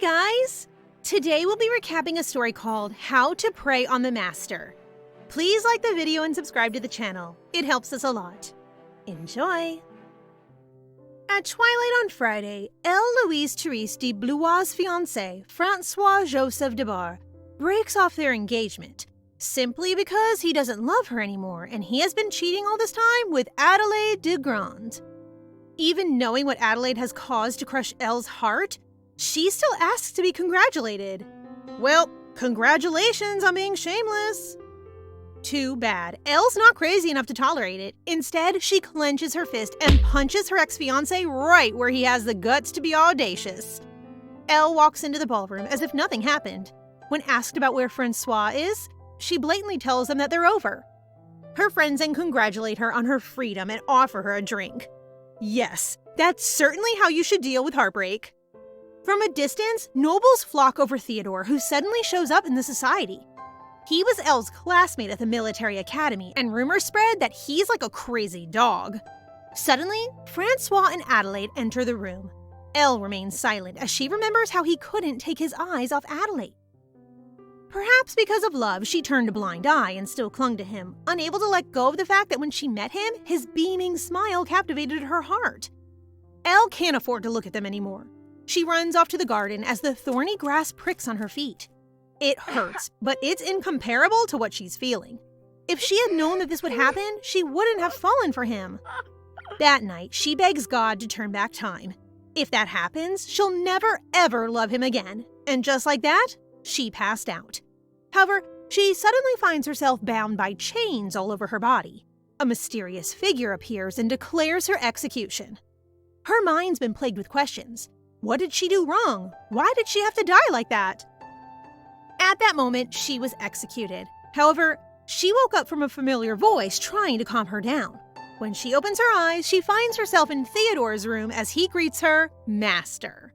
guys! Today we'll be recapping a story called How to Prey on the Master. Please like the video and subscribe to the channel. It helps us a lot. Enjoy! At twilight on Friday, Elle Louise Therese de Blois' fiance, Francois Joseph de Bar, breaks off their engagement, simply because he doesn't love her anymore and he has been cheating all this time with Adelaide de Grande. Even knowing what Adelaide has caused to crush Elle's heart, she still asks to be congratulated. Well, congratulations on being shameless. Too bad. Elle's not crazy enough to tolerate it. Instead, she clenches her fist and punches her ex-fiancé right where he has the guts to be audacious. Elle walks into the ballroom as if nothing happened. When asked about where Francois is, she blatantly tells them that they're over. Her friends then congratulate her on her freedom and offer her a drink. Yes, that's certainly how you should deal with heartbreak. From a distance, nobles flock over Theodore, who suddenly shows up in the society. He was Elle's classmate at the military academy, and rumors spread that he's like a crazy dog. Suddenly, Francois and Adelaide enter the room. Elle remains silent as she remembers how he couldn't take his eyes off Adelaide. Perhaps because of love, she turned a blind eye and still clung to him, unable to let go of the fact that when she met him, his beaming smile captivated her heart. Elle can't afford to look at them anymore. She runs off to the garden as the thorny grass pricks on her feet. It hurts, but it's incomparable to what she's feeling. If she had known that this would happen, she wouldn't have fallen for him. That night, she begs God to turn back time. If that happens, she'll never ever love him again. And just like that, she passed out. However, she suddenly finds herself bound by chains all over her body. A mysterious figure appears and declares her execution. Her mind's been plagued with questions. What did she do wrong? Why did she have to die like that? At that moment, she was executed. However, she woke up from a familiar voice trying to calm her down. When she opens her eyes, she finds herself in Theodore's room as he greets her Master.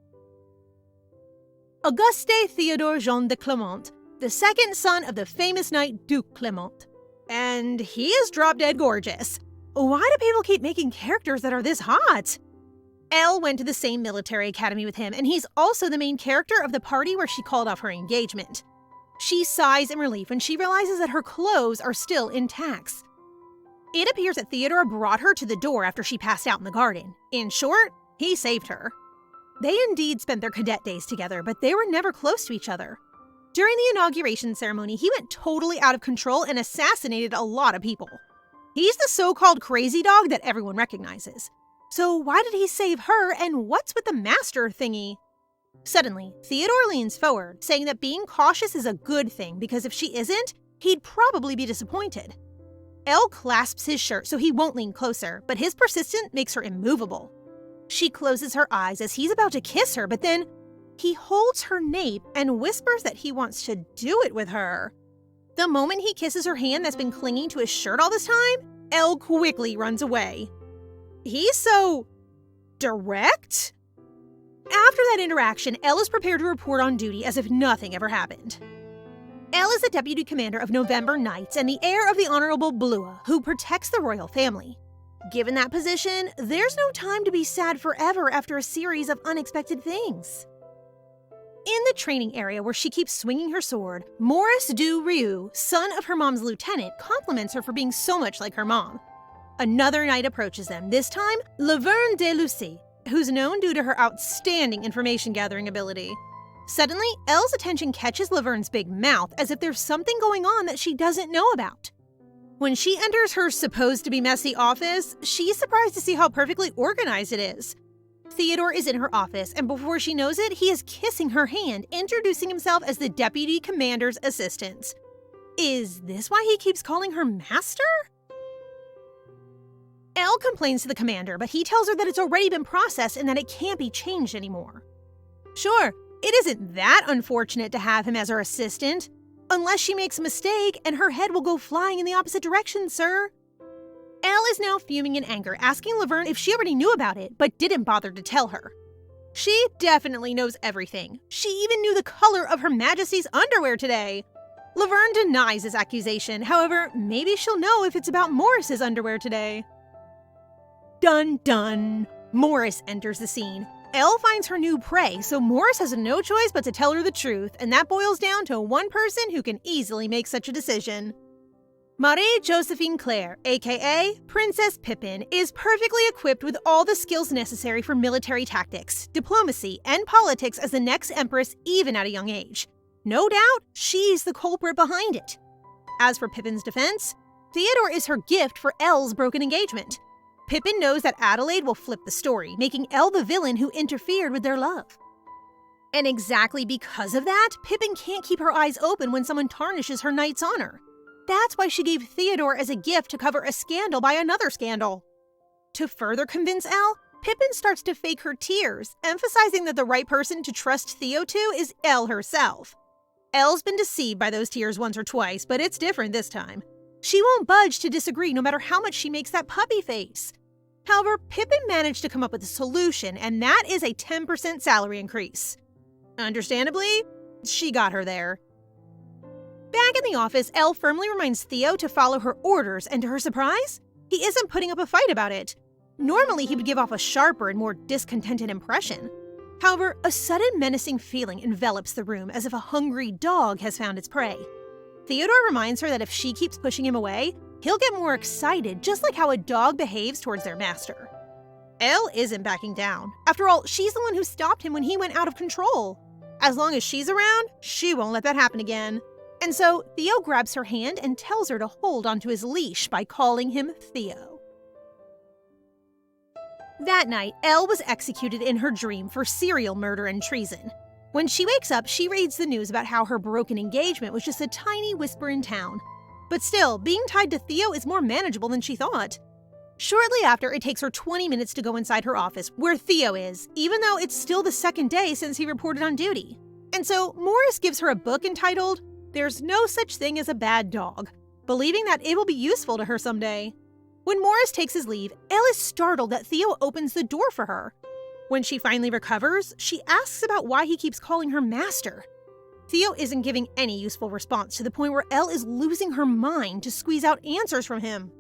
Auguste Theodore Jean de Clement, the second son of the famous knight Duke Clement. And he is drop-dead gorgeous. Why do people keep making characters that are this hot? Elle went to the same military academy with him, and he's also the main character of the party where she called off her engagement. She sighs in relief when she realizes that her clothes are still intact. It appears that Theodore brought her to the door after she passed out in the garden. In short, he saved her. They indeed spent their cadet days together, but they were never close to each other. During the inauguration ceremony, he went totally out of control and assassinated a lot of people. He's the so-called crazy dog that everyone recognizes. So why did he save her, and what's with the master thingy? Suddenly, Theodore leans forward, saying that being cautious is a good thing because if she isn't, he'd probably be disappointed. Elle clasps his shirt so he won't lean closer, but his persistence makes her immovable. She closes her eyes as he's about to kiss her, but then he holds her nape and whispers that he wants to do it with her. The moment he kisses her hand that's been clinging to his shirt all this time, Elle quickly runs away. He's so direct? After that interaction, Elle is prepared to report on duty as if nothing ever happened. Elle is the deputy commander of November Knights and the heir of the Honorable Blois, who protects the royal family. Given that position, there's no time to be sad forever after a series of unexpected things. In the training area where she keeps swinging her sword, Maurice du Rieu, son of her mom's lieutenant, compliments her for being so much like her mom. Another knight approaches them, this time Laverne de Lucy, who's known due to her outstanding information-gathering ability. Suddenly, Elle's attention catches Laverne's big mouth as if there's something going on that she doesn't know about. When she enters her supposed-to-be messy office, she's surprised to see how perfectly organized it is. Theodore is in her office, and before she knows it, he is kissing her hand, introducing himself as the deputy commander's assistant. Is this why he keeps calling her master? Elle complains to the commander, but he tells her that it's already been processed and that it can't be changed anymore. Sure, it isn't that unfortunate to have him as her assistant. Unless she makes a mistake and her head will go flying in the opposite direction, sir. Elle is now fuming in anger, asking Laverne if she already knew about it, but didn't bother to tell her. She definitely knows everything. She even knew the color of Her Majesty's underwear today. Laverne denies his accusation, however, maybe she'll know if it's about Maurice's underwear today. Dun dun! Maurice enters the scene. Elle finds her new prey, so Morris has no choice but to tell her the truth, and that boils down to one person who can easily make such a decision. Marie-Josephine Claire, aka Princess Pippin, is perfectly equipped with all the skills necessary for military tactics, diplomacy, and politics as the next empress even at a young age. No doubt, she's the culprit behind it. As for Pippin's defense, Theodore is her gift for Elle's broken engagement. Pippin knows that Adelaide will flip the story, making Elle the villain who interfered with their love. And exactly because of that, Pippin can't keep her eyes open when someone tarnishes her knight's honor. That's why she gave Theodore as a gift to cover a scandal by another scandal. To further convince Elle, Pippin starts to fake her tears, emphasizing that the right person to trust Theo to is Elle herself. Elle's been deceived by those tears once or twice, but it's different this time. She won't budge to disagree no matter how much she makes that puppy face. However, Pippin managed to come up with a solution, and that is a 10% salary increase. Understandably, she got her there. Back in the office, Elle firmly reminds Theo to follow her orders, and to her surprise, he isn't putting up a fight about it. Normally, he would give off a sharper and more discontented impression. However, a sudden menacing feeling envelops the room as if a hungry dog has found its prey. Theodore reminds her that if she keeps pushing him away, he'll get more excited, just like how a dog behaves towards their master. Elle isn't backing down. After all, she's the one who stopped him when he went out of control. As long as she's around, she won't let that happen again. And so, Theo grabs her hand and tells her to hold onto his leash by calling him Theo. That night, Elle was executed in her dream for serial murder and treason. When she wakes up, she reads the news about how her broken engagement was just a tiny whisper in town. But still, being tied to Theo is more manageable than she thought. Shortly after, it takes her 20 minutes to go inside her office, where Theo is, even though it's still the second day since he reported on duty. And so, Morris gives her a book entitled, "There's No Such Thing as a Bad Dog," believing that it will be useful to her someday. When Morris takes his leave, Elle is startled that Theo opens the door for her. When she finally recovers, she asks about why he keeps calling her master. Theo isn't giving any useful response, to the point where Elle is losing her mind to squeeze out answers from him.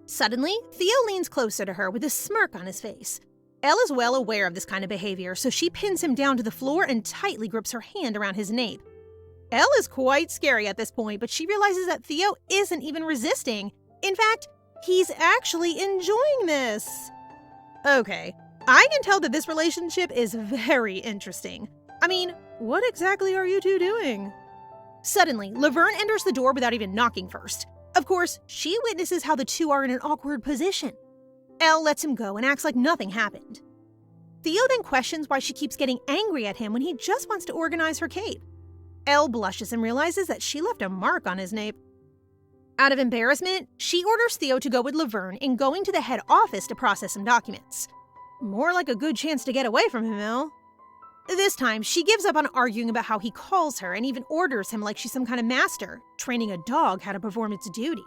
Suddenly, Theo leans closer to her with a smirk on his face. Elle is well aware of this kind of behavior, so she pins him down to the floor and tightly grips her hand around his nape. Elle is quite scary at this point, but she realizes that Theo isn't even resisting. In fact, he's actually enjoying this. Okay, I can tell that this relationship is very interesting. I mean, what exactly are you two doing? Suddenly, Laverne enters the door without even knocking first. Of course, she witnesses how the two are in an awkward position. Elle lets him go and acts like nothing happened. Theo then questions why she keeps getting angry at him when he just wants to organize her cape. Elle blushes and realizes that she left a mark on his nape. Out of embarrassment, she orders Theo to go with Laverne in going to the head office to process some documents. More like a good chance to get away from him, Elle. This time, she gives up on arguing about how he calls her and even orders him like she's some kind of master, training a dog how to perform its duty.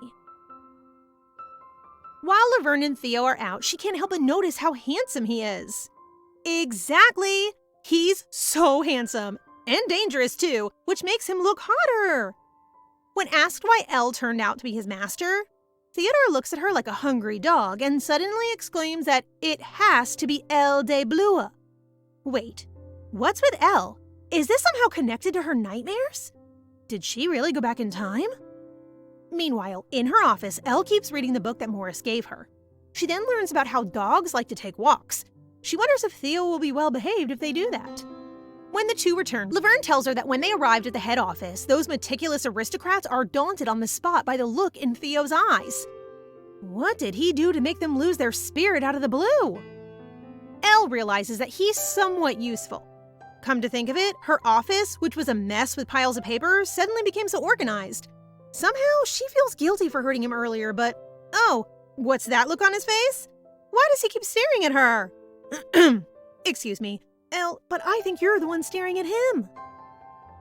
While Laverne and Theo are out, she can't help but notice how handsome he is. Exactly! He's so handsome, and dangerous too, which makes him look hotter. When asked why Elle turned out to be his master, Theodore looks at her like a hungry dog and suddenly exclaims that it has to be Elle de Blua. Wait, what's with Elle? Is this somehow connected to her nightmares? Did she really go back in time? Meanwhile, in her office, Elle keeps reading the book that Morris gave her. She then learns about how dogs like to take walks. She wonders if Theo will be well behaved if they do that. When the two return, Laverne tells her that when they arrived at the head office, those meticulous aristocrats are daunted on the spot by the look in Theo's eyes. What did he do to make them lose their spirit out of the blue? Elle realizes that he's somewhat useful. Come to think of it, her office, which was a mess with piles of papers, suddenly became so organized. Somehow, she feels guilty for hurting him earlier, but oh, what's that look on his face? Why does he keep staring at her? Excuse me, Elle, but I think you're the one staring at him.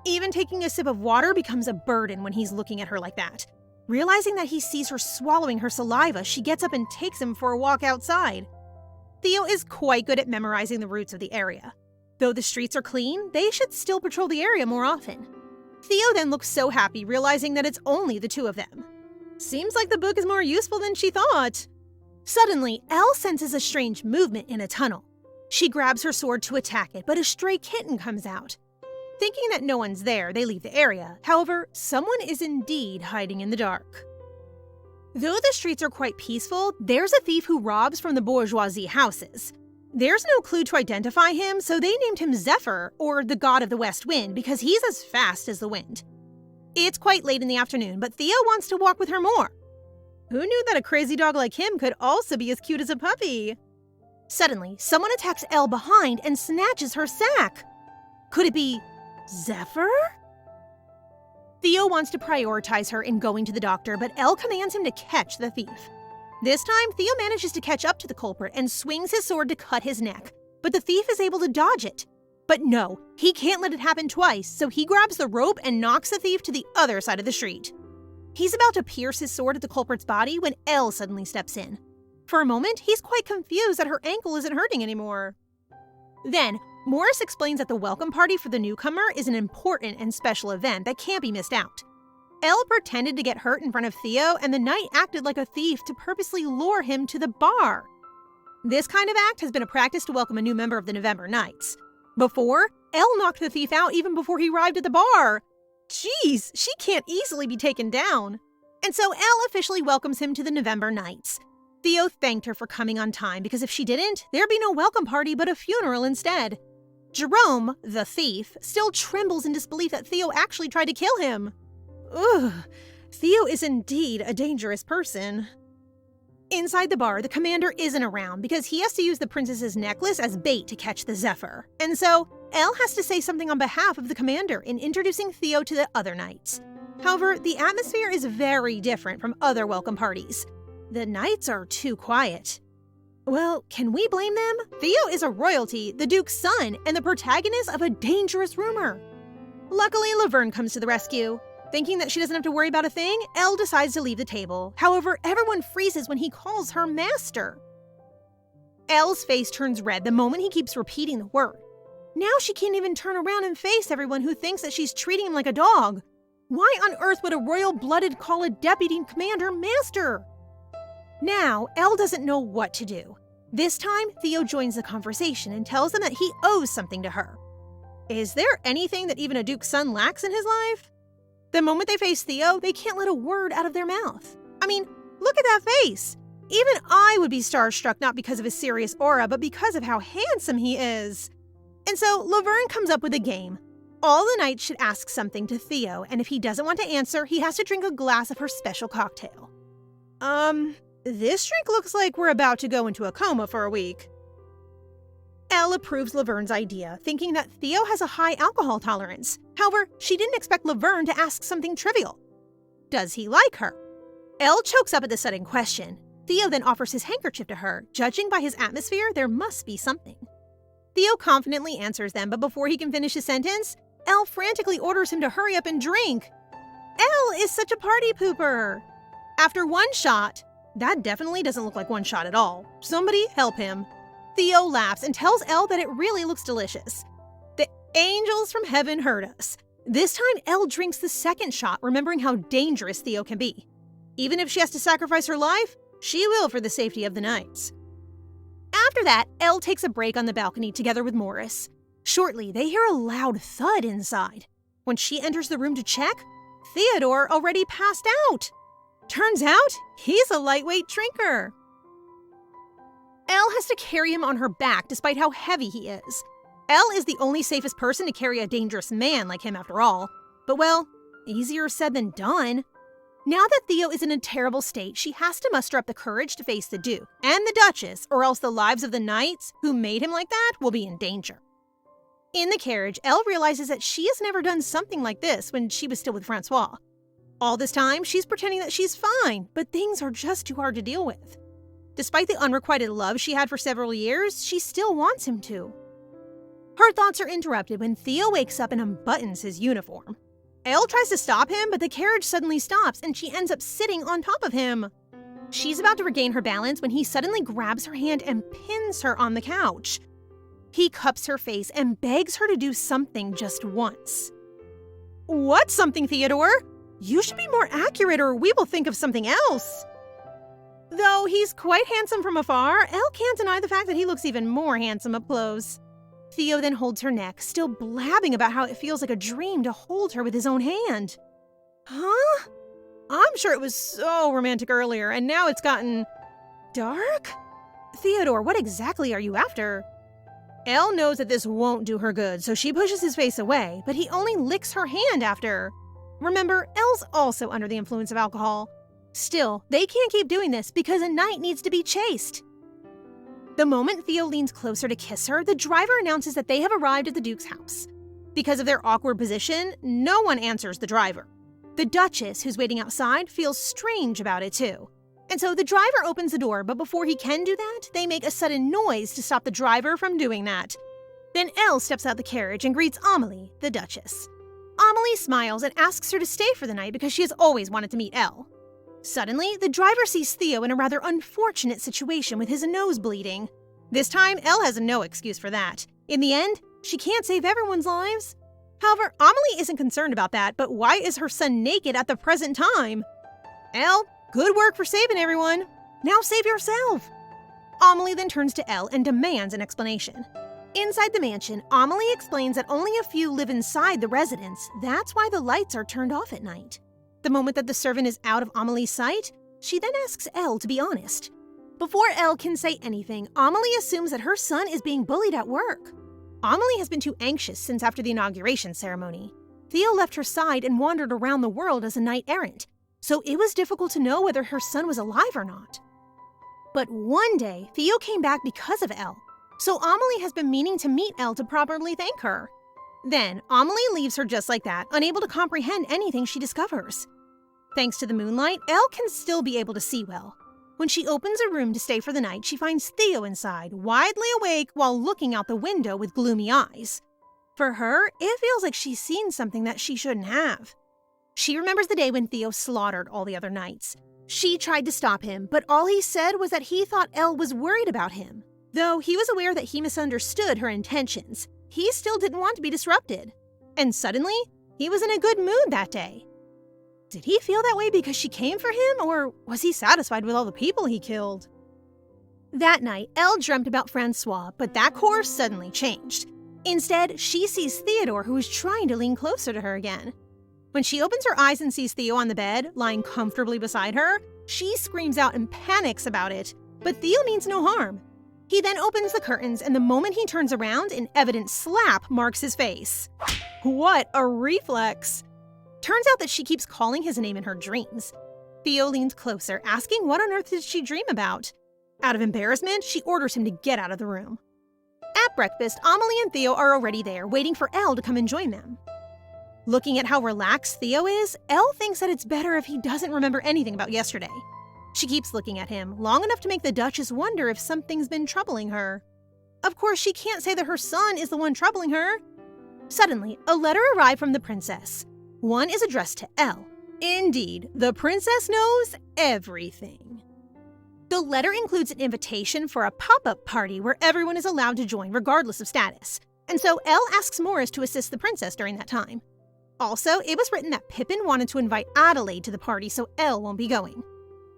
Even taking a sip of water becomes a burden when he's looking at her like that. Realizing that he sees her swallowing her saliva, she gets up and takes him for a walk outside. Theo is quite good at memorizing the routes of the area. Though the streets are clean, they should still patrol the area more often. Theo then looks so happy, realizing that it's only the two of them. Seems like the book is more useful than she thought. Suddenly, Elle senses a strange movement in a tunnel. She grabs her sword to attack it, but a stray kitten comes out. Thinking that no one's there, they leave the area. However, someone is indeed hiding in the dark. Though the streets are quite peaceful, there's a thief who robs from the bourgeoisie houses. There's no clue to identify him, so they named him Zephyr, or the god of the west wind, because he's as fast as the wind. It's quite late in the afternoon, but Theo wants to walk with her more. Who knew that a crazy dog like him could also be as cute as a puppy? Suddenly, someone attacks Elle behind and snatches her sack. Could it be Zephyr? Theo wants to prioritize her in going to the doctor, but Elle commands him to catch the thief. This time, Theo manages to catch up to the culprit and swings his sword to cut his neck, but the thief is able to dodge it. But no, he can't let it happen twice, so he grabs the rope and knocks the thief to the other side of the street. He's about to pierce his sword at the culprit's body when Elle suddenly steps in. For a moment, he's quite confused that her ankle isn't hurting anymore. Then, Morris explains that the welcome party for the newcomer is an important and special event that can't be missed out. Elle pretended to get hurt in front of Theo, and the knight acted like a thief to purposely lure him to the bar. This kind of act has been a practice to welcome a new member of the November Knights. Before, Elle knocked the thief out even before he arrived at the bar. Jeez, she can't easily be taken down. And so Elle officially welcomes him to the November Knights. Theo thanked her for coming on time because if she didn't, there'd be no welcome party but a funeral instead. Jerome, the thief, still trembles in disbelief that Theo actually tried to kill him. Ugh, Theo is indeed a dangerous person. Inside the bar, the commander isn't around because he has to use the princess's necklace as bait to catch the Zephyr. And so, Elle has to say something on behalf of the commander in introducing Theo to the other knights. However, the atmosphere is very different from other welcome parties. The knights are too quiet. Well, can we blame them? Theo is a royalty, the Duke's son, and the protagonist of a dangerous rumor. Luckily, Laverne comes to the rescue. Thinking that she doesn't have to worry about a thing, Elle decides to leave the table. However, everyone freezes when he calls her master. Elle's face turns red the moment he keeps repeating the word. Now she can't even turn around and face everyone who thinks that she's treating him like a dog. Why on earth would a royal-blooded call a deputy commander master? Now, Elle doesn't know what to do. This time, Theo joins the conversation and tells them that he owes something to her. Is there anything that even a duke's son lacks in his life? The moment they face Theo, they can't let a word out of their mouth. I mean, look at that face. Even I would be starstruck not because of his serious aura, but because of how handsome he is. And so Laverne comes up with a game. All the knights should ask something to Theo, and if he doesn't want to answer, he has to drink a glass of her special cocktail. This drink looks like we're about to go into a coma for a week. Elle approves Laverne's idea, thinking that Theo has a high alcohol tolerance. However, she didn't expect Laverne to ask something trivial. Does he like her? Elle chokes up at the sudden question. Theo then offers his handkerchief to her. Judging by his atmosphere, there must be something. Theo confidently answers them, but before he can finish his sentence, Elle frantically orders him to hurry up and drink. Elle is such a party pooper. After one shot, that definitely doesn't look like one shot at all. Somebody help him. Theo laughs and tells Elle that it really looks delicious. The angels from heaven heard us. This time, Elle drinks the second shot, remembering how dangerous Theo can be. Even if she has to sacrifice her life, she will for the safety of the knights. After that, Elle takes a break on the balcony together with Morris. Shortly, they hear a loud thud inside. When she enters the room to check, Theodore already passed out. Turns out, he's a lightweight drinker. Elle has to carry him on her back despite how heavy he is. Elle is the only safest person to carry a dangerous man like him after all. But well, easier said than done. Now that Theo is in a terrible state, she has to muster up the courage to face the Duke and the Duchess, or else the lives of the knights who made him like that will be in danger. In the carriage, Elle realizes that she has never done something like this when she was still with Francois. All this time, she's pretending that she's fine, but things are just too hard to deal with. Despite the unrequited love she had for several years, she still wants him to. Her thoughts are interrupted when Theo wakes up and unbuttons his uniform. Elle tries to stop him, but the carriage suddenly stops and she ends up sitting on top of him. She's about to regain her balance when he suddenly grabs her hand and pins her on the couch. He cups her face and begs her to do something just once. What something, Theodore? You should be more accurate or we will think of something else. Though he's quite handsome from afar, Elle can't deny the fact that he looks even more handsome up close. Theo then holds her neck, still blabbing about how it feels like a dream to hold her with his own hand. Huh? I'm sure it was so romantic earlier, and now it's gotten dark? Theodore, what exactly are you after? Elle knows that this won't do her good, so she pushes his face away, but he only licks her hand after. Remember, Elle's also under the influence of alcohol. Still, they can't keep doing this because a knight needs to be chased. The moment Theo leans closer to kiss her, the driver announces that they have arrived at the Duke's house. Because of their awkward position, no one answers the driver. The Duchess, who's waiting outside, feels strange about it too. And so the driver opens the door, but before he can do that, they make a sudden noise to stop the driver from doing that. Then Elle steps out the carriage and greets Amelie, the Duchess. Amelie smiles and asks her to stay for the night because she has always wanted to meet Elle. Suddenly, the driver sees Theo in a rather unfortunate situation with his nose bleeding. This time, Elle has no excuse for that. In the end, she can't save everyone's lives. However, Amelie isn't concerned about that, but why is her son naked at the present time? Elle, good work for saving everyone. Now save yourself. Amelie then turns to Elle and demands an explanation. Inside the mansion, Amelie explains that only a few live inside the residence. That's why the lights are turned off at night. The moment that the servant is out of Amelie's sight, she then asks Elle to be honest. Before Elle can say anything, Amelie assumes that her son is being bullied at work. Amelie has been too anxious since after the inauguration ceremony. Theo left her side and wandered around the world as a knight-errant, so it was difficult to know whether her son was alive or not. But one day, Theo came back because of Elle, so Amelie has been meaning to meet Elle to properly thank her. Then, Amelie leaves her just like that, unable to comprehend anything she discovers. Thanks to the moonlight, Elle can still be able to see well. When she opens a room to stay for the night, she finds Theo inside, widely awake while looking out the window with gloomy eyes. For her, it feels like she's seen something that she shouldn't have. She remembers the day when Theo slaughtered all the other knights. She tried to stop him, but all he said was that he thought Elle was worried about him. Though he was aware that he misunderstood her intentions, he still didn't want to be disrupted. And suddenly, he was in a good mood that day. Did he feel that way because she came for him, or was he satisfied with all the people he killed? That night, Elle dreamt about Francois, but that course suddenly changed. Instead, she sees Theodore, who is trying to lean closer to her again. When she opens her eyes and sees Theo on the bed, lying comfortably beside her, she screams out and panics about it, but Theo means no harm. He then opens the curtains, and the moment he turns around, an evident slap marks his face. What a reflex! Turns out that she keeps calling his name in her dreams. Theo leans closer, asking what on earth did she dream about. Out of embarrassment, she orders him to get out of the room. At breakfast, Amelie and Theo are already there, waiting for Elle to come and join them. Looking at how relaxed Theo is, Elle thinks that it's better if he doesn't remember anything about yesterday. She keeps looking at him, long enough to make the Duchess wonder if something's been troubling her. Of course, she can't say that her son is the one troubling her. Suddenly, a letter arrived from the princess. One is addressed to Elle. Indeed, the princess knows everything. The letter includes an invitation for a pop-up party where everyone is allowed to join regardless of status, and so Elle asks Morris to assist the princess during that time. Also, it was written that Pippin wanted to invite Adelaide to the party, so Elle won't be going.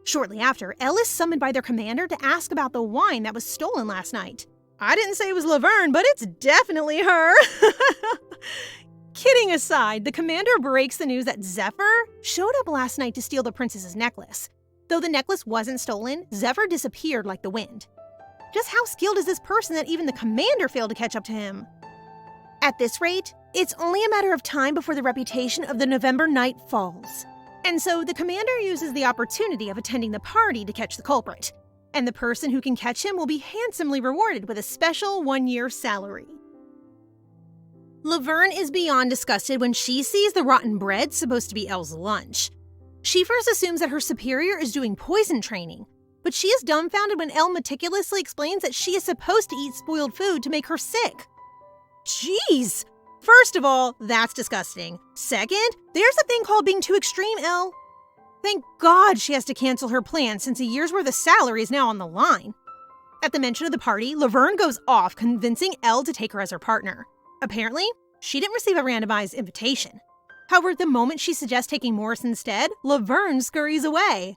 Shortly after, Elle is summoned by their commander to ask about the wine that was stolen last night. I didn't say it was Laverne, but it's definitely her! Kidding aside, the commander breaks the news that Zephyr showed up last night to steal the princess's necklace. Though the necklace wasn't stolen, Zephyr disappeared like the wind. Just how skilled is this person that even the commander failed to catch up to him? At this rate, it's only a matter of time before the reputation of the November night falls. And so the commander uses the opportunity of attending the party to catch the culprit. And the person who can catch him will be handsomely rewarded with a special 1-year salary. Laverne is beyond disgusted when she sees the rotten bread supposed to be Elle's lunch. She first assumes that her superior is doing poison training, but she is dumbfounded when Elle meticulously explains that she is supposed to eat spoiled food to make her sick. Jeez! First of all, that's disgusting. Second, there's a thing called being too extreme, Elle. Thank God she has to cancel her plan since a year's worth of salary is now on the line. At the mention of the party, Laverne goes off, convincing Elle to take her as her partner. Apparently, she didn't receive a randomized invitation. However, the moment she suggests taking Morris instead, Laverne scurries away.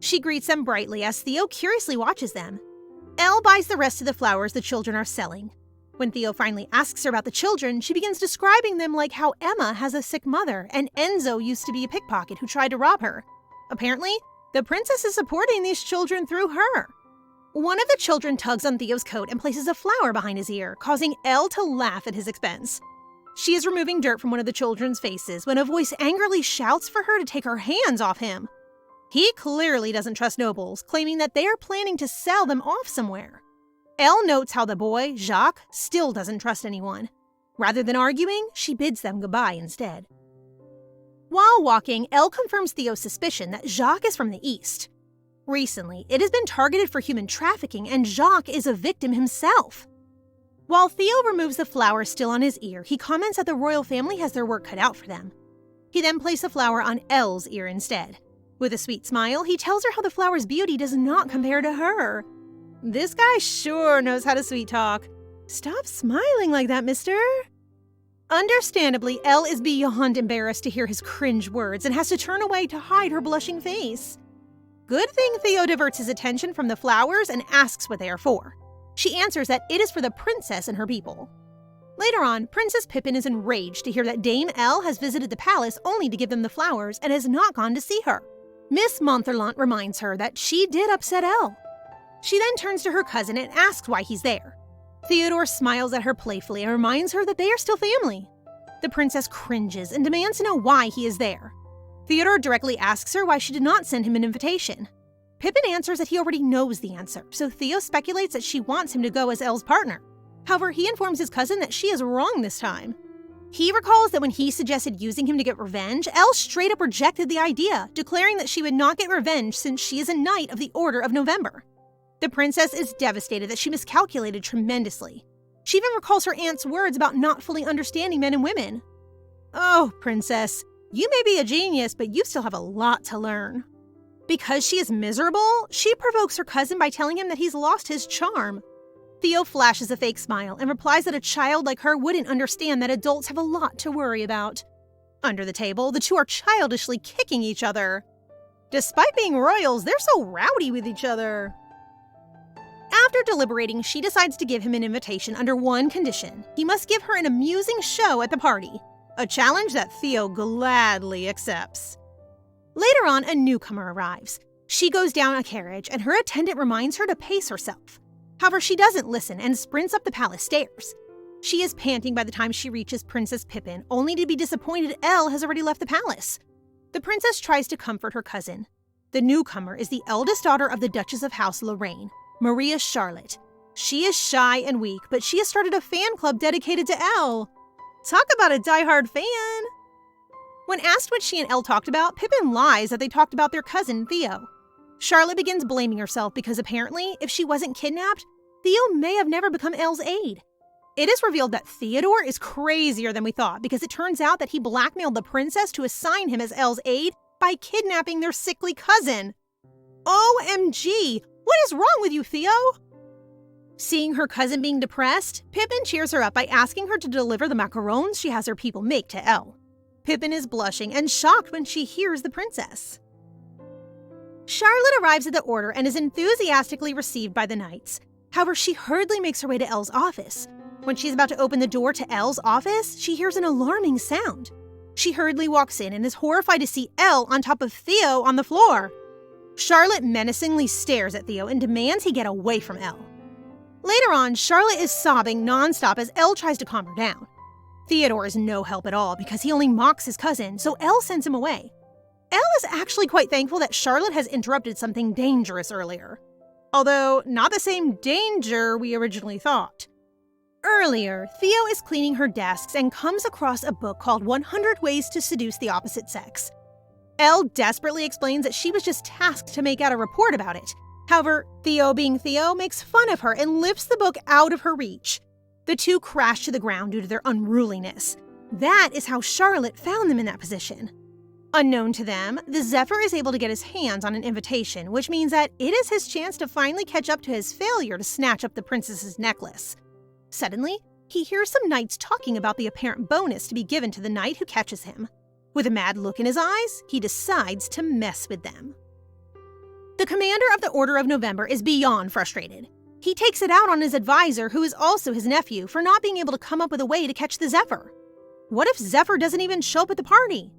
She greets them brightly as Theo curiously watches them. Elle buys the rest of the flowers the children are selling. When Theo finally asks her about the children, she begins describing them like how Emma has a sick mother and Enzo used to be a pickpocket who tried to rob her. Apparently, the princess is supporting these children through her. One of the children tugs on Theo's coat and places a flower behind his ear, causing Elle to laugh at his expense. She is removing dirt from one of the children's faces when a voice angrily shouts for her to take her hands off him. He clearly doesn't trust nobles, claiming that they are planning to sell them off somewhere. Elle notes how the boy, Jacques, still doesn't trust anyone. Rather than arguing, she bids them goodbye instead. While walking, Elle confirms Theo's suspicion that Jacques is from the east. Recently, it has been targeted for human trafficking, and Jacques is a victim himself. While Theo removes the flower still on his ear, he comments that the royal family has their work cut out for them. He then places the flower on Elle's ear instead. With a sweet smile, he tells her how the flower's beauty does not compare to her. This guy sure knows how to sweet talk. Stop smiling like that, mister. Understandably, Elle is beyond embarrassed to hear his cringe words and has to turn away to hide her blushing face. Good thing Theo diverts his attention from the flowers and asks what they are for. She answers that it is for the princess and her people. Later on, Princess Pippin is enraged to hear that Dame Elle has visited the palace only to give them the flowers and has not gone to see her. Miss Montherlant reminds her that she did upset Elle. She then turns to her cousin and asks why he's there. Theodore smiles at her playfully and reminds her that they are still family. The princess cringes and demands to know why he is there. Theodore directly asks her why she did not send him an invitation. Pippin answers that he already knows the answer, so Theo speculates that she wants him to go as Elle's partner. However, he informs his cousin that she is wrong this time. He recalls that when he suggested using him to get revenge, Elle straight up rejected the idea, declaring that she would not get revenge since she is a Knight of the Order of November. The princess is devastated that she miscalculated tremendously. She even recalls her aunt's words about not fully understanding men and women. Oh, princess, you may be a genius, but you still have a lot to learn. Because she is miserable, she provokes her cousin by telling him that he's lost his charm. Theo flashes a fake smile and replies that a child like her wouldn't understand that adults have a lot to worry about. Under the table, the two are childishly kicking each other. Despite being royals, they're so rowdy with each other. After deliberating, she decides to give him an invitation under one condition. He must give her an amusing show at the party, a challenge that Theo gladly accepts. Later on, a newcomer arrives. She goes down a carriage, and her attendant reminds her to pace herself. However, she doesn't listen and sprints up the palace stairs. She is panting by the time she reaches Princess Pippin, only to be disappointed Elle has already left the palace. The princess tries to comfort her cousin. The newcomer is the eldest daughter of the Duchess of House Lorraine, Maria Charlotte. She is shy and weak, but she has started a fan club dedicated to Elle. Talk about a diehard fan! When asked what she and Elle talked about, Pippin lies that they talked about their cousin, Theo. Charlotte begins blaming herself because apparently, if she wasn't kidnapped, Theo may have never become Elle's aide. It is revealed that Theodore is crazier than we thought because it turns out that he blackmailed the princess to assign him as Elle's aide by kidnapping their sickly cousin. OMG! What is wrong with you, Theo? Seeing her cousin being depressed, Pippin cheers her up by asking her to deliver the macarons she has her people make to Elle. Pippin is blushing and shocked when she hears the princess. Charlotte arrives at the order and is enthusiastically received by the knights. However, she hurriedly makes her way to Elle's office. When she's about to open the door to Elle's office, she hears an alarming sound. She hurriedly walks in and is horrified to see Elle on top of Theo on the floor. Charlotte menacingly stares at Theo and demands he get away from Elle. Later on, Charlotte is sobbing nonstop as Elle tries to calm her down. Theodore is no help at all because he only mocks his cousin, so Elle sends him away. Elle is actually quite thankful that Charlotte has interrupted something dangerous earlier. Although, not the same danger we originally thought. Earlier, Theo is cleaning her desks and comes across a book called 100 Ways to Seduce the Opposite Sex. Elle desperately explains that she was just tasked to make out a report about it. However, Theo being Theo makes fun of her and lifts the book out of her reach. The two crash to the ground due to their unruliness. That is how Charlotte found them in that position. Unknown to them, the Zephyr is able to get his hands on an invitation, which means that it is his chance to finally catch up to his failure to snatch up the princess's necklace. Suddenly, he hears some knights talking about the apparent bonus to be given to the knight who catches him. With a mad look in his eyes, he decides to mess with them. The commander of the Order of November is beyond frustrated. He takes it out on his advisor, who is also his nephew, for not being able to come up with a way to catch the Zephyr. What if Zephyr doesn't even show up at the party?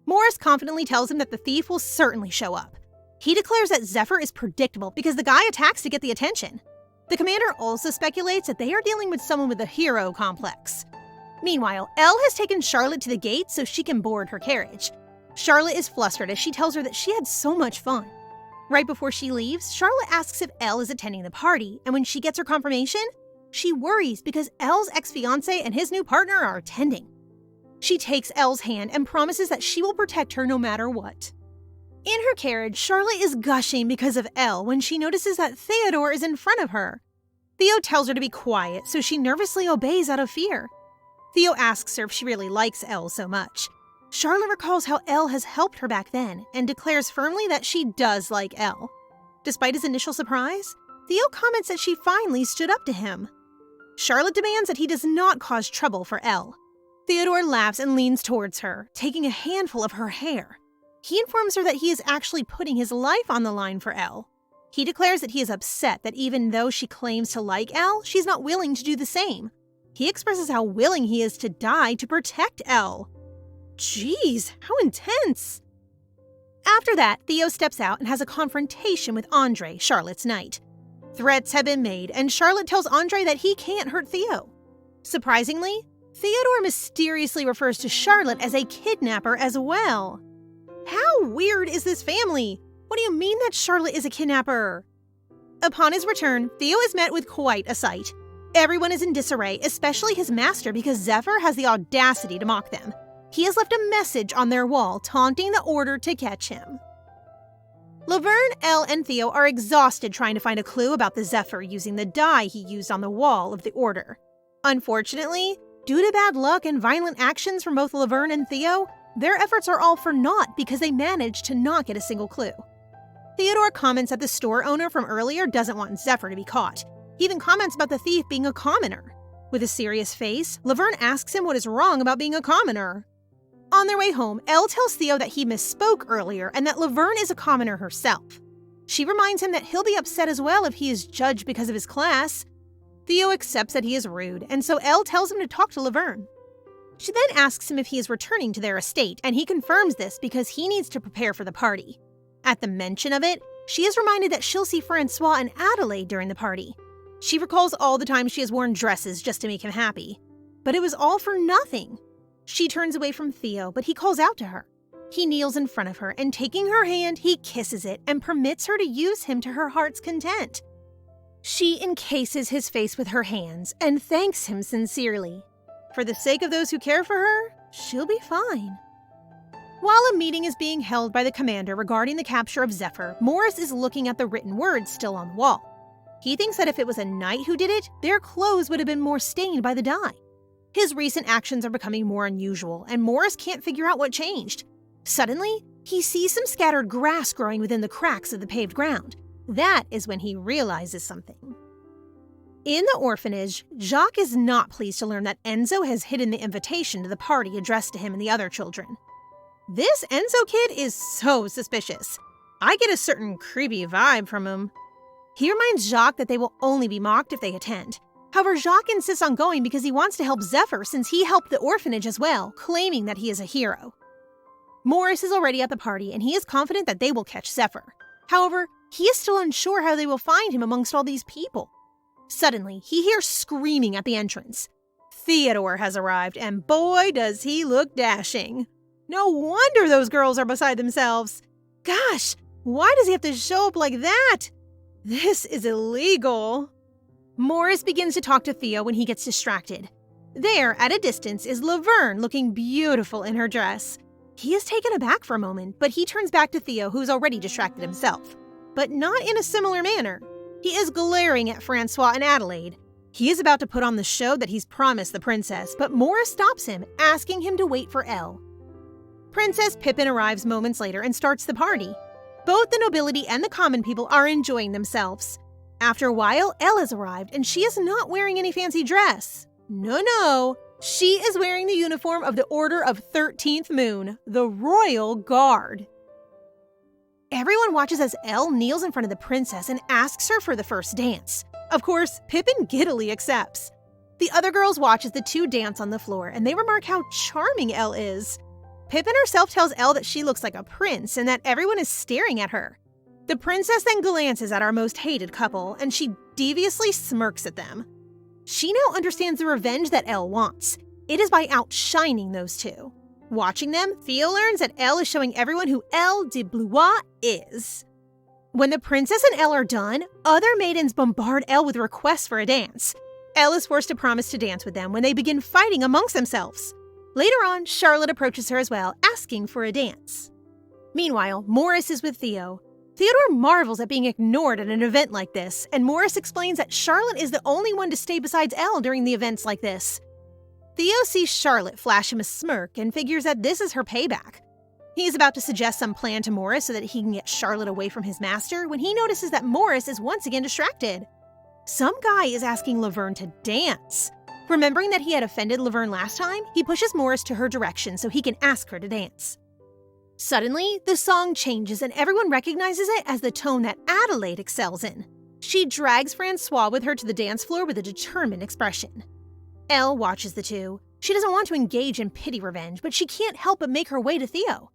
Morris confidently tells him that the thief will certainly show up. He declares that Zephyr is predictable because the guy attacks to get the attention. The commander also speculates that they are dealing with someone with a hero complex. Meanwhile, Elle has taken Charlotte to the gate so she can board her carriage. Charlotte is flustered as she tells her that she had so much fun. Right before she leaves, Charlotte asks if Elle is attending the party, and when she gets her confirmation, she worries because Elle's ex-fiance and his new partner are attending. She takes Elle's hand and promises that she will protect her no matter what. In her carriage, Charlotte is gushing because of Elle when she notices that Theodore is in front of her. Theo tells her to be quiet, so she nervously obeys out of fear. Theo asks her if she really likes Elle so much. Charlotte recalls how Elle has helped her back then and declares firmly that she does like Elle. Despite his initial surprise, Theo comments that she finally stood up to him. Charlotte demands that he does not cause trouble for Elle. Theodore laughs and leans towards her, taking a handful of her hair. He informs her that he is actually putting his life on the line for Elle. He declares that he is upset that even though she claims to like Elle, she's not willing to do the same. He expresses how willing he is to die to protect Elle. Jeez, how intense! After that, Theo steps out and has a confrontation with Andre, Charlotte's knight. Threats have been made, and Charlotte tells Andre that he can't hurt Theo. Surprisingly, Theodore mysteriously refers to Charlotte as a kidnapper as well. How weird is this family? What do you mean that Charlotte is a kidnapper? Upon his return, Theo is met with quite a sight. Everyone is in disarray, especially his master, because Zephyr has the audacity to mock them. He has left a message on their wall, taunting the Order to catch him. Laverne, Elle, and Theo are exhausted trying to find a clue about the Zephyr using the dye he used on the wall of the Order. Unfortunately, due to bad luck and violent actions from both Laverne and Theo, their efforts are all for naught because they managed to not get a single clue. Theodore comments that the store owner from earlier doesn't want Zephyr to be caught. He even comments about the thief being a commoner. With a serious face, Laverne asks him what is wrong about being a commoner. On their way home, Elle tells Theo that he misspoke earlier and that Laverne is a commoner herself. She reminds him that he'll be upset as well if he is judged because of his class. Theo accepts that he is rude, and so Elle tells him to talk to Laverne. She then asks him if he is returning to their estate, and he confirms this because he needs to prepare for the party. At the mention of it, she is reminded that she'll see Francois and Adelaide during the party. She recalls all the times she has worn dresses just to make him happy. But it was all for nothing. She turns away from Theo, but he calls out to her. He kneels in front of her, and taking her hand, he kisses it and permits her to use him to her heart's content. She encases his face with her hands and thanks him sincerely. For the sake of those who care for her, she'll be fine. While a meeting is being held by the commander regarding the capture of Zephyr, Morris is looking at the written words still on the wall. He thinks that if it was a knight who did it, their clothes would have been more stained by the dye. His recent actions are becoming more unusual, and Morris can't figure out what changed. Suddenly, he sees some scattered grass growing within the cracks of the paved ground. That is when he realizes something. In the orphanage, Jacques is not pleased to learn that Enzo has hidden the invitation to the party addressed to him and the other children. This Enzo kid is so suspicious. I get a certain creepy vibe from him. He reminds Jacques that they will only be mocked if they attend. However, Jacques insists on going because he wants to help Zephyr since he helped the orphanage as well, claiming that he is a hero. Morris is already at the party and he is confident that they will catch Zephyr. However, he is still unsure how they will find him amongst all these people. Suddenly, he hears screaming at the entrance. Theodore has arrived, and boy does he look dashing. No wonder those girls are beside themselves. Gosh, why does he have to show up like that? This is illegal. Morris begins to talk to Theo when he gets distracted. There, at a distance, is Laverne looking beautiful in her dress. He is taken aback for a moment, but he turns back to Theo, who's already distracted himself. But not in a similar manner. He is glaring at Francois and Adelaide. He is about to put on the show that he's promised the princess, but Morris stops him, asking him to wait for Elle. Princess Pippin arrives moments later and starts the party. Both the nobility and the common people are enjoying themselves. After a while, Elle has arrived, and she is not wearing any fancy dress. No. She is wearing the uniform of the Order of 13th Moon, the Royal Guard. Everyone watches as Elle kneels in front of the princess and asks her for the first dance. Of course, Pippin giddily accepts. The other girls watch as the two dance on the floor, and they remark how charming Elle is. Pippin herself tells Elle that she looks like a prince and that everyone is staring at her. The princess then glances at our most hated couple, and she deviously smirks at them. She now understands the revenge that Elle wants. It is by outshining those two. Watching them, Theo learns that Elle is showing everyone who Elle de Blois is. When the princess and Elle are done, other maidens bombard Elle with requests for a dance. Elle is forced to promise to dance with them when they begin fighting amongst themselves. Later on, Charlotte approaches her as well, asking for a dance. Meanwhile, Morris is with Theo. Theodore marvels at being ignored at an event like this, and Morris explains that Charlotte is the only one to stay besides Elle during the events like this. Theo sees Charlotte flash him a smirk and figures that this is her payback. He is about to suggest some plan to Morris so that he can get Charlotte away from his master when he notices that Morris is once again distracted. Some guy is asking Laverne to dance. Remembering that he had offended Laverne last time, he pushes Morris to her direction so he can ask her to dance. Suddenly, the song changes and everyone recognizes it as the tone that Adelaide excels in. She drags Francois with her to the dance floor with a determined expression. Elle watches the two. She doesn't want to engage in pity revenge, but she can't help but make her way to Theo.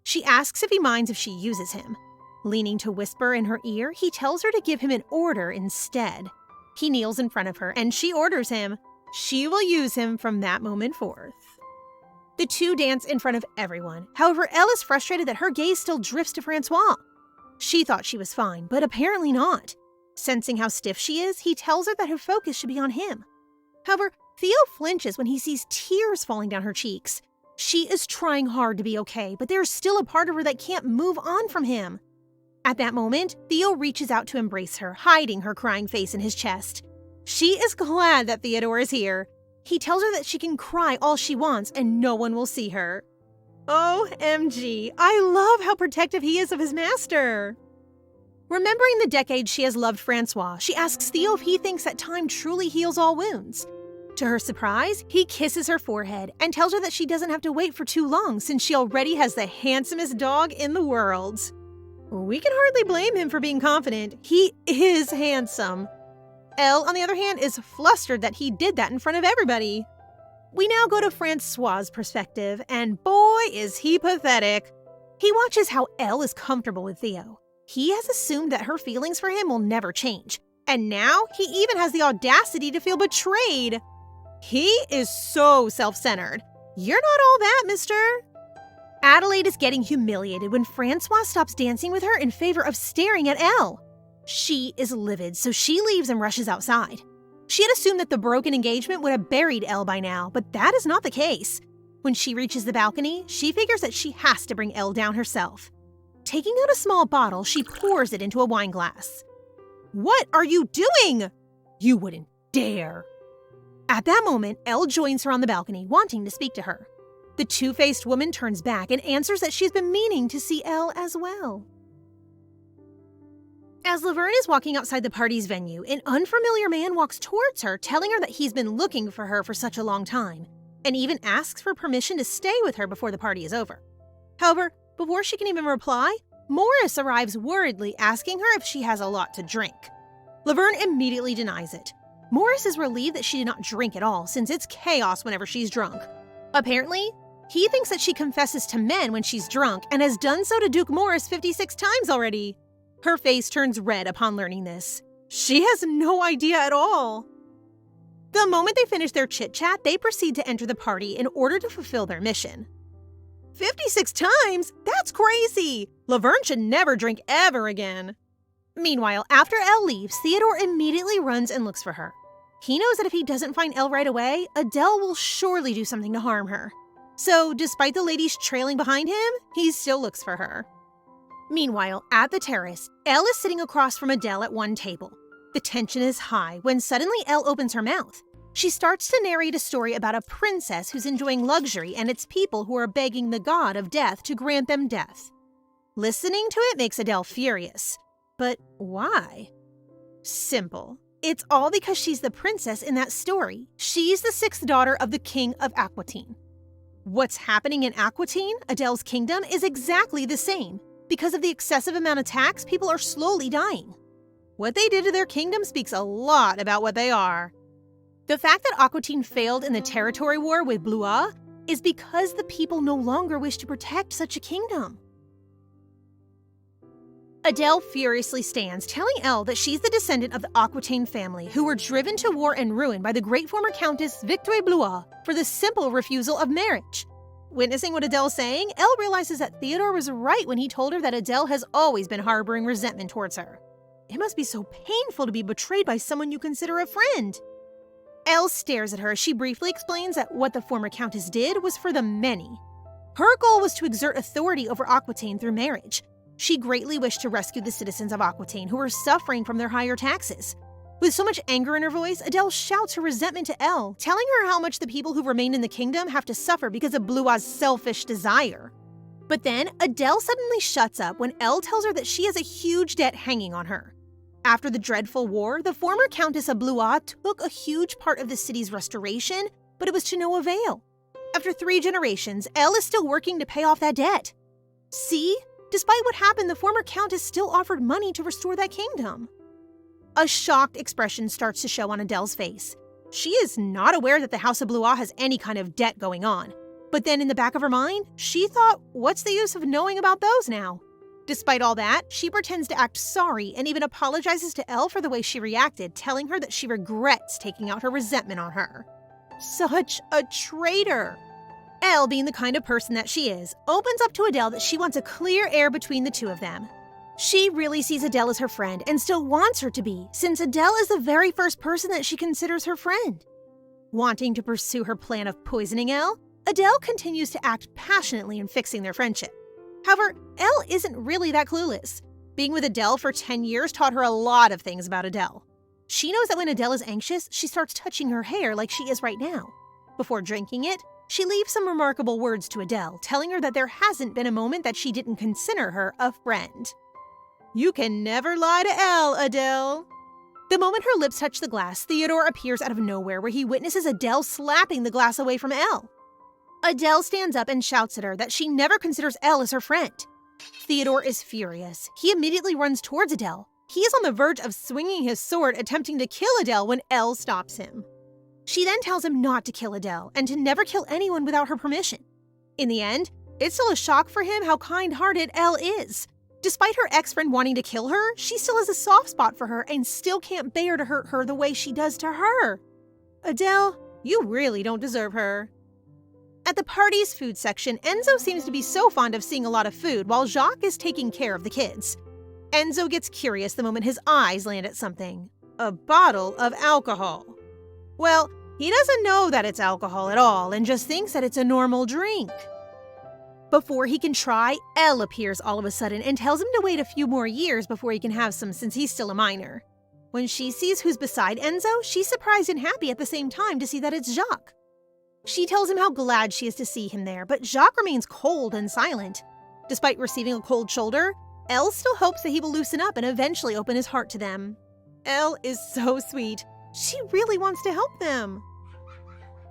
She asks if he minds if she uses him. Leaning to whisper in her ear, he tells her to give him an order instead. He kneels in front of her, and she orders him. She will use him from that moment forth. The two dance in front of everyone. However, Elle is frustrated that her gaze still drifts to Francois. She thought she was fine, but apparently not. Sensing how stiff she is, he tells her that her focus should be on him. However, Theo flinches when he sees tears falling down her cheeks. She is trying hard to be okay, but there is still a part of her that can't move on from him. At that moment, Theo reaches out to embrace her, hiding her crying face in his chest. She is glad that Theodore is here. He tells her that she can cry all she wants and no one will see her. OMG, I love how protective he is of his master. Remembering the decades she has loved Francois, she asks Theo if he thinks that time truly heals all wounds. To her surprise, he kisses her forehead and tells her that she doesn't have to wait for too long since she already has the handsomest dog in the world. We can hardly blame him for being confident. He is handsome. Elle, on the other hand, is flustered that he did that in front of everybody. We now go to Francois' perspective, and boy, is he pathetic. He watches how Elle is comfortable with Theo. He has assumed that her feelings for him will never change, and now he even has the audacity to feel betrayed. He is so self-centered. You're not all that, mister. Adelaide is getting humiliated when Francois stops dancing with her in favor of staring at Elle. She is livid, so she leaves and rushes outside. She had assumed that the broken engagement would have buried Elle by now, but that is not the case. When she reaches the balcony, she figures that she has to bring Elle down herself. Taking out a small bottle, she pours it into a wine glass. What are you doing? You wouldn't dare. At that moment, Elle joins her on the balcony, wanting to speak to her. The two-faced woman turns back and answers that she's been meaning to see Elle as well. As Laverne is walking outside the party's venue, an unfamiliar man walks towards her, telling her that he's been looking for her for such a long time, and even asks for permission to stay with her before the party is over. However, before she can even reply, Morris arrives worriedly, asking her if she has a lot to drink. Laverne immediately denies it. Morris is relieved that she did not drink at all, since it's chaos whenever she's drunk. Apparently, he thinks that she confesses to men when she's drunk and has done so to Duke Morris 56 times already. Her face turns red upon learning this. She has no idea at all. The moment they finish their chit-chat, they proceed to enter the party in order to fulfill their mission. 56 times? That's crazy! Laverne should never drink ever again. Meanwhile, after Elle leaves, Theodore immediately runs and looks for her. He knows that if he doesn't find Elle right away, Adele will surely do something to harm her. So, despite the ladies trailing behind him, he still looks for her. Meanwhile, at the terrace, Elle is sitting across from Adele at one table. The tension is high when suddenly Elle opens her mouth. She starts to narrate a story about a princess who's enjoying luxury and its people who are begging the god of death to grant them death. Listening to it makes Adele furious. But why? Simple. It's all because she's the princess in that story. She's the sixth daughter of the king of Aquitaine. What's happening in Aquitaine, Adele's kingdom, is exactly the same. Because of the excessive amount of tax, people are slowly dying. What they did to their kingdom speaks a lot about what they are. The fact that Aquitaine failed in the territory war with Blois is because the people no longer wish to protect such a kingdom. Adele furiously stands, telling Elle that she's the descendant of the Aquitaine family who were driven to war and ruin by the great former Countess Victoire Blois for the simple refusal of marriage. Witnessing what Adele's saying, Elle realizes that Theodore was right when he told her that Adele has always been harboring resentment towards her. It must be so painful to be betrayed by someone you consider a friend. Elle stares at her as she briefly explains that what the former Countess did was for the many. Her goal was to exert authority over Aquitaine through marriage. She greatly wished to rescue the citizens of Aquitaine who were suffering from their higher taxes. With so much anger in her voice, Adele shouts her resentment to Elle, telling her how much the people who remain in the kingdom have to suffer because of Blois' selfish desire. But then, Adele suddenly shuts up when Elle tells her that she has a huge debt hanging on her. After the dreadful war, the former Countess of Blois took a huge part of the city's restoration, but it was to no avail. After 3 generations, Elle is still working to pay off that debt. See? Despite what happened, the former Countess still offered money to restore that kingdom. A shocked expression starts to show on Adele's face. She is not aware that the House of Blois has any kind of debt going on. But then in the back of her mind, she thought, what's the use of knowing about those now? Despite all that, she pretends to act sorry and even apologizes to Elle for the way she reacted, telling her that she regrets taking out her resentment on her. Such a traitor! Elle, being the kind of person that she is, opens up to Adele that she wants a clear air between the two of them. She really sees Adele as her friend and still wants her to be, since Adele is the very first person that she considers her friend. Wanting to pursue her plan of poisoning Elle, Adele continues to act passionately in fixing their friendship. However, Elle isn't really that clueless. Being with Adele for 10 years taught her a lot of things about Adele. She knows that when Adele is anxious, she starts touching her hair like she is right now. Before drinking it, she leaves some remarkable words to Adele, telling her that there hasn't been a moment that she didn't consider her a friend. You can never lie to Elle, Adele. The moment her lips touch the glass, Theodore appears out of nowhere where he witnesses Adele slapping the glass away from Elle. Adele stands up and shouts at her that she never considers Elle as her friend. Theodore is furious. He immediately runs towards Adele. He is on the verge of swinging his sword, attempting to kill Adele when Elle stops him. She then tells him not to kill Adele and to never kill anyone without her permission. In the end, it's still a shock for him how kind-hearted Elle is. Despite her ex-friend wanting to kill her, she still has a soft spot for her and still can't bear to hurt her the way she does to her. Adele, you really don't deserve her. At the party's food section, Enzo seems to be so fond of seeing a lot of food while Jacques is taking care of the kids. Enzo gets curious the moment his eyes land at something. A bottle of alcohol. Well, he doesn't know that it's alcohol at all and just thinks that it's a normal drink. Before he can try, Elle appears all of a sudden and tells him to wait a few more years before he can have some since he's still a minor. When she sees who's beside Enzo, she's surprised and happy at the same time to see that it's Jacques. She tells him how glad she is to see him there, but Jacques remains cold and silent. Despite receiving a cold shoulder, Elle still hopes that he will loosen up and eventually open his heart to them. Elle is so sweet. She really wants to help them.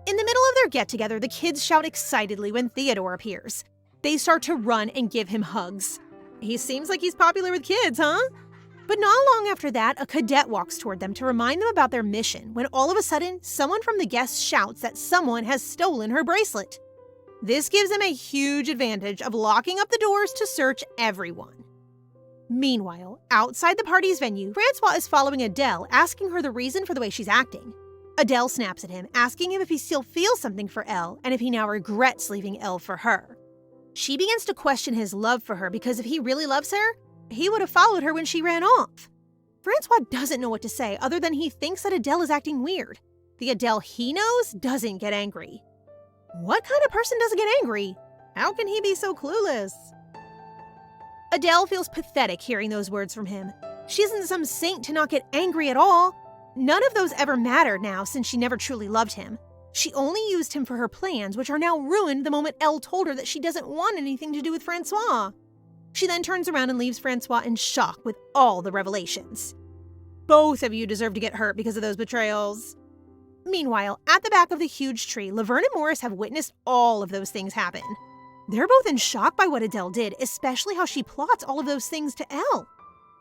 In the middle of their get-together, the kids shout excitedly when Theodore appears. They start to run and give him hugs. He seems like he's popular with kids, huh? But not long after that, a cadet walks toward them to remind them about their mission, when all of a sudden, someone from the guests shouts that someone has stolen her bracelet. This gives them a huge advantage of locking up the doors to search everyone. Meanwhile, outside the party's venue, Francois is following Adele, asking her the reason for the way she's acting. Adele snaps at him, asking him if he still feels something for Elle and if he now regrets leaving Elle for her. She begins to question his love for her because if he really loves her, he would have followed her when she ran off. Francois doesn't know what to say other than he thinks that Adele is acting weird. The Adele he knows doesn't get angry. What kind of person doesn't get angry? How can he be so clueless? Adele feels pathetic hearing those words from him. She isn't some saint to not get angry at all. None of those ever mattered now since she never truly loved him. She only used him for her plans, which are now ruined the moment Elle told her that she doesn't want anything to do with Francois. She then turns around and leaves Francois in shock with all the revelations. Both of you deserve to get hurt because of those betrayals. Meanwhile, at the back of the huge tree, Laverne and Morris have witnessed all of those things happen. They're both in shock by what Adele did, especially how she plots all of those things to Elle.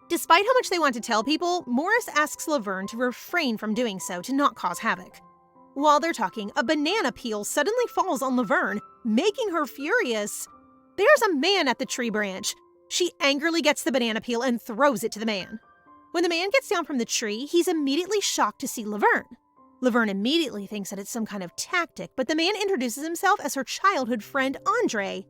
Despite how much they want to tell people, Morris asks Laverne to refrain from doing so to not cause havoc. While they're talking, a banana peel suddenly falls on Laverne, making her furious. There's a man at the tree branch. She angrily gets the banana peel and throws it to the man. When the man gets down from the tree, he's immediately shocked to see Laverne. Laverne immediately thinks that it's some kind of tactic, but the man introduces himself as her childhood friend, Andre.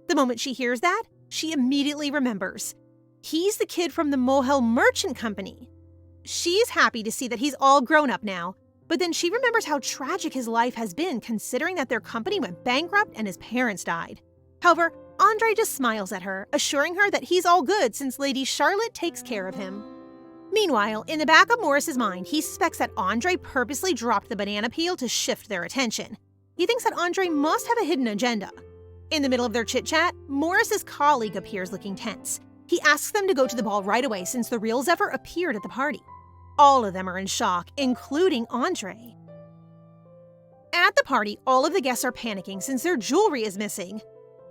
The moment she hears that, she immediately remembers. He's the kid from the Mohel Merchant Company. She's happy to see that he's all grown up now, but then she remembers how tragic his life has been considering that their company went bankrupt and his parents died. However, Andre just smiles at her, assuring her that he's all good since Lady Charlotte takes care of him. Meanwhile, in the back of Morris's mind, he suspects that Andre purposely dropped the banana peel to shift their attention. He thinks that Andre must have a hidden agenda. In the middle of their chit-chat, Morris's colleague appears looking tense. He asks them to go to the ball right away since the real Zephyr appeared at the party. All of them are in shock, including Andre. At the party, all of the guests are panicking since their jewelry is missing.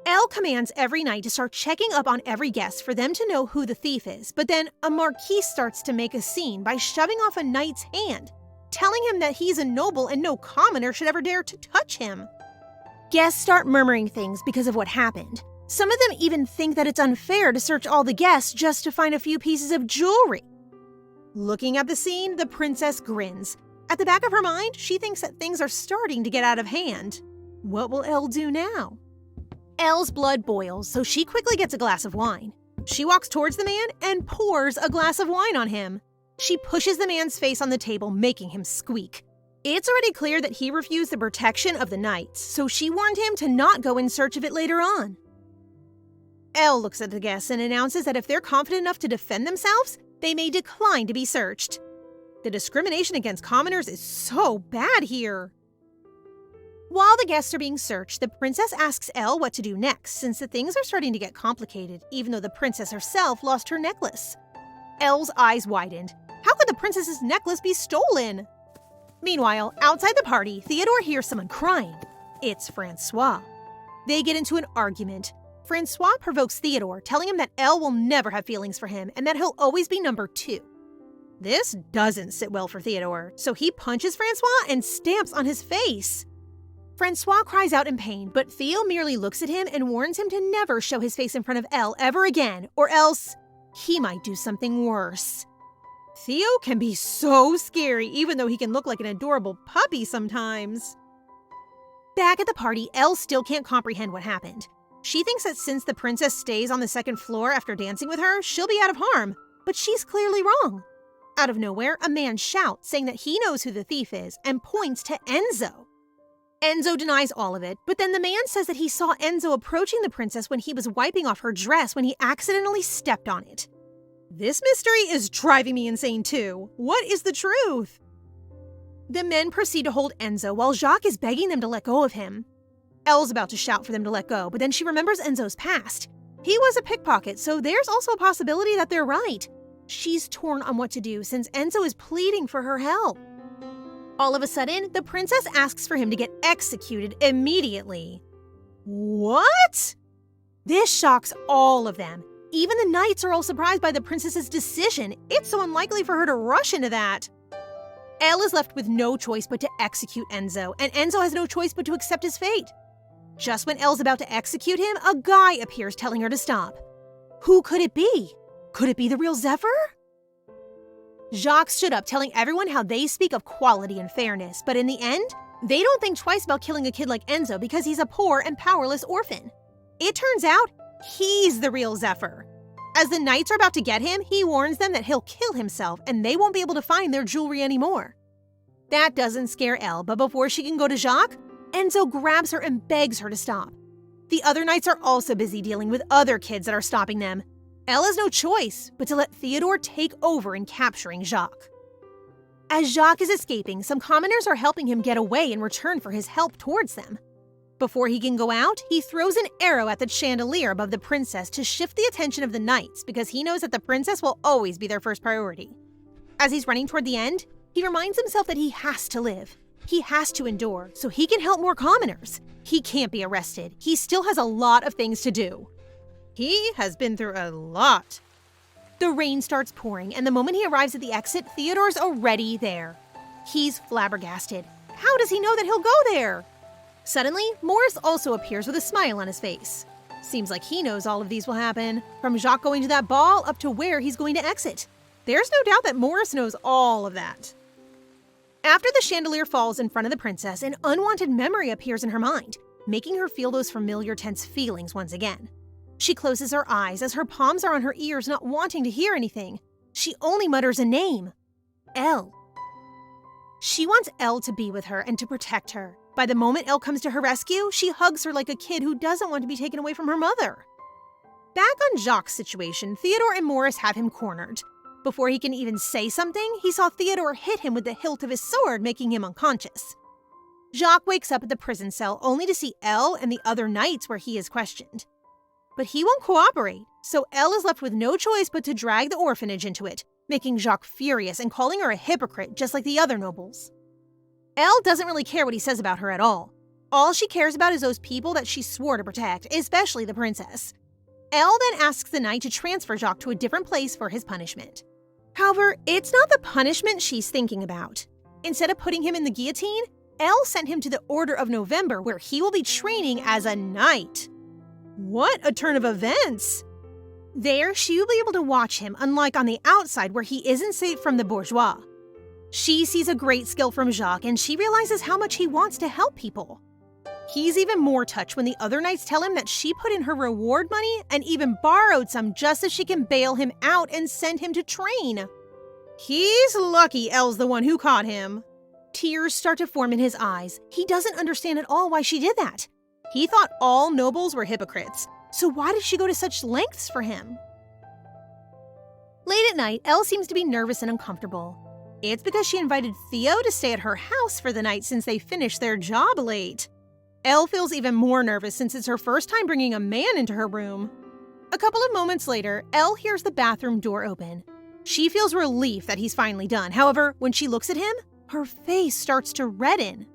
Elle commands every night to start checking up on every guest for them to know who the thief is, but then a marquis starts to make a scene by shoving off a knight's hand, telling him that he's a noble and no commoner should ever dare to touch him. Guests start murmuring things because of what happened. Some of them even think that it's unfair to search all the guests just to find a few pieces of jewelry. Looking at the scene, the princess grins. At the back of her mind, she thinks that things are starting to get out of hand. What will Elle do now? Elle's blood boils, so she quickly gets a glass of wine. She walks towards the man and pours a glass of wine on him. She pushes the man's face on the table, making him squeak. It's already clear that he refused the protection of the knights, so she warned him to not go in search of it later on. Elle looks at the guests and announces that if they're confident enough to defend themselves, they may decline to be searched. The discrimination against commoners is so bad here. While the guests are being searched, the princess asks Elle what to do next, since the things are starting to get complicated, even though the princess herself lost her necklace. Elle's eyes widened. How could the princess's necklace be stolen? Meanwhile, outside the party, Theodore hears someone crying. It's Francois. They get into an argument. Francois provokes Theodore, telling him that Elle will never have feelings for him and that he'll always be number 2. This doesn't sit well for Theodore, so he punches Francois and stamps on his face. Francois cries out in pain, but Theo merely looks at him and warns him to never show his face in front of Elle ever again, or else he might do something worse. Theo can be so scary, even though he can look like an adorable puppy sometimes. Back at the party, Elle still can't comprehend what happened. She thinks that since the princess stays on the second floor after dancing with her, she'll be out of harm, but she's clearly wrong. Out of nowhere, a man shouts, saying that he knows who the thief is, and points to Enzo. Enzo denies all of it, but then the man says that he saw Enzo approaching the princess when he was wiping off her dress when he accidentally stepped on it. This mystery is driving me insane too. What is the truth? The men proceed to hold Enzo while Jacques is begging them to let go of him. Elle's about to shout for them to let go, but then she remembers Enzo's past. He was a pickpocket, so there's also a possibility that they're right. She's torn on what to do since Enzo is pleading for her help. All of a sudden, the princess asks for him to get executed immediately. What? This shocks all of them. Even the knights are all surprised by the princess's decision. It's so unlikely for her to rush into that. Elle is left with no choice but to execute Enzo, and Enzo has no choice but to accept his fate. Just when Elle's about to execute him, a guy appears telling her to stop. Who could it be? Could it be the real Zephyr? Jacques stood up, telling everyone how they speak of quality and fairness, but in the end, they don't think twice about killing a kid like Enzo because he's a poor and powerless orphan. It turns out, he's the real Zephyr. As the knights are about to get him, he warns them that he'll kill himself and they won't be able to find their jewelry anymore. That doesn't scare Elle, but before she can go to Jacques, Enzo grabs her and begs her to stop. The other knights are also busy dealing with other kids that are stopping them. Elle has no choice but to let Theodore take over in capturing Jacques. As Jacques is escaping, some commoners are helping him get away in return for his help towards them. Before he can go out, he throws an arrow at the chandelier above the princess to shift the attention of the knights because he knows that the princess will always be their first priority. As he's running toward the end, he reminds himself that he has to live. He has to endure so he can help more commoners. He can't be arrested. He still has a lot of things to do. He has been through a lot. The rain starts pouring, and the moment he arrives at the exit, Theodore's already there. He's flabbergasted. How does he know that he'll go there? Suddenly, Morris also appears with a smile on his face. Seems like he knows all of these will happen, from Jacques going to that ball up to where he's going to exit. There's no doubt that Morris knows all of that. After the chandelier falls in front of the princess, an unwanted memory appears in her mind, making her feel those familiar tense feelings once again. She closes her eyes as her palms are on her ears, not wanting to hear anything. She only mutters a name. Elle. She wants Elle to be with her and to protect her. By the moment Elle comes to her rescue, she hugs her like a kid who doesn't want to be taken away from her mother. Back on Jacques' situation, Theodore and Morris have him cornered. Before he can even say something, he saw Theodore hit him with the hilt of his sword, making him unconscious. Jacques wakes up at the prison cell only to see Elle and the other knights where he is questioned. But he won't cooperate, so Elle is left with no choice but to drag the orphanage into it, making Jacques furious and calling her a hypocrite just like the other nobles. Elle doesn't really care what he says about her at all. All she cares about is those people that she swore to protect, especially the princess. Elle then asks the knight to transfer Jacques to a different place for his punishment. However, it's not the punishment she's thinking about. Instead of putting him in the guillotine, Elle sent him to the Order of November, where he will be training as a knight. What a turn of events! There, she will be able to watch him, unlike on the outside where he isn't safe from the bourgeois. She sees a great skill from Jacques, and she realizes how much he wants to help people. He's even more touched when the other knights tell him that she put in her reward money and even borrowed some just so she can bail him out and send him to train. He's lucky Elle's the one who caught him. Tears start to form in his eyes. He doesn't understand at all why she did that. He thought all nobles were hypocrites, so why did she go to such lengths for him? Late at night, Elle seems to be nervous and uncomfortable. It's because she invited Theo to stay at her house for the night since they finished their job late. Elle feels even more nervous since it's her first time bringing a man into her room. A couple of moments later, Elle hears the bathroom door open. She feels relief that he's finally done. However, when she looks at him, her face starts to redden.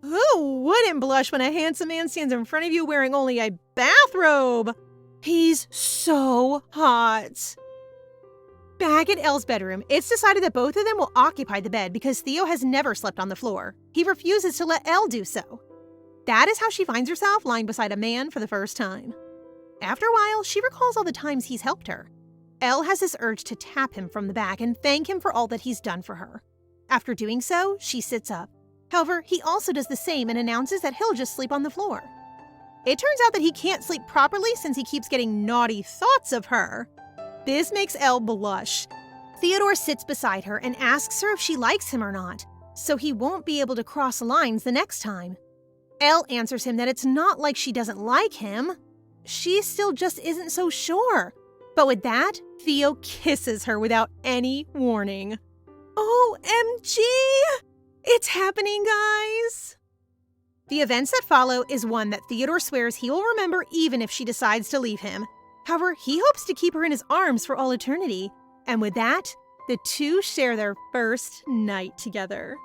Who wouldn't blush when a handsome man stands in front of you wearing only a bathrobe? He's so hot. Back at Elle's bedroom, it's decided that both of them will occupy the bed because Theo has never slept on the floor. He refuses to let Elle do so. That is how she finds herself lying beside a man for the first time. After a while, she recalls all the times he's helped her. Elle has this urge to tap him from the back and thank him for all that he's done for her. After doing so, she sits up. However, he also does the same and announces that he'll just sleep on the floor. It turns out that he can't sleep properly since he keeps getting naughty thoughts of her. This makes Elle blush. Theodore sits beside her and asks her if she likes him or not, so he won't be able to cross lines the next time. Elle answers him that it's not like she doesn't like him. She still just isn't so sure. But with that, Theo kisses her without any warning. OMG! It's happening, guys! The events that follow is one that Theodore swears he will remember even if she decides to leave him. However, he hopes to keep her in his arms for all eternity. And with that, the two share their first night together.